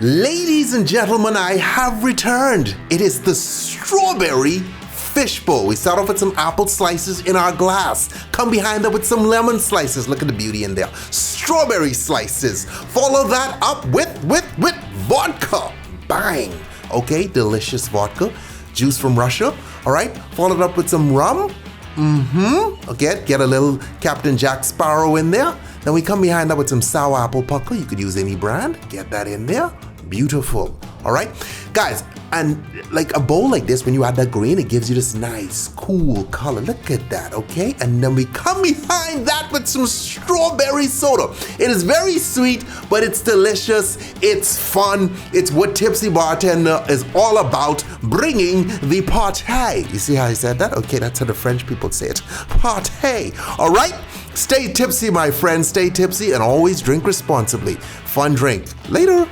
Ladies and gentlemen, I have returned. It is the strawberry fishbowl. We start off with some apple slices in our glass. Come behind that with some lemon slices. Look at the beauty in there. Strawberry slices. Follow that up with vodka. Bang. Okay, delicious vodka. Juice from Russia. All right, followed up with some rum. Okay, get a little Captain Jack Sparrow in there. Then we come behind that with some sour apple pucker. You could use any brand. Get that in there. Beautiful. All right, guys, and like a bowl like this, when you add that green, it gives you this nice, cool color. Look at that, okay? And then we come behind that with some strawberry soda. It is very sweet, but it's delicious. It's fun. It's what Tipsy Bartender is all about, bringing the party. You see how I said that? Okay, that's how the French people say it. Party. All right? Stay tipsy, my friends. Stay tipsy and always drink responsibly. Fun drink. Later.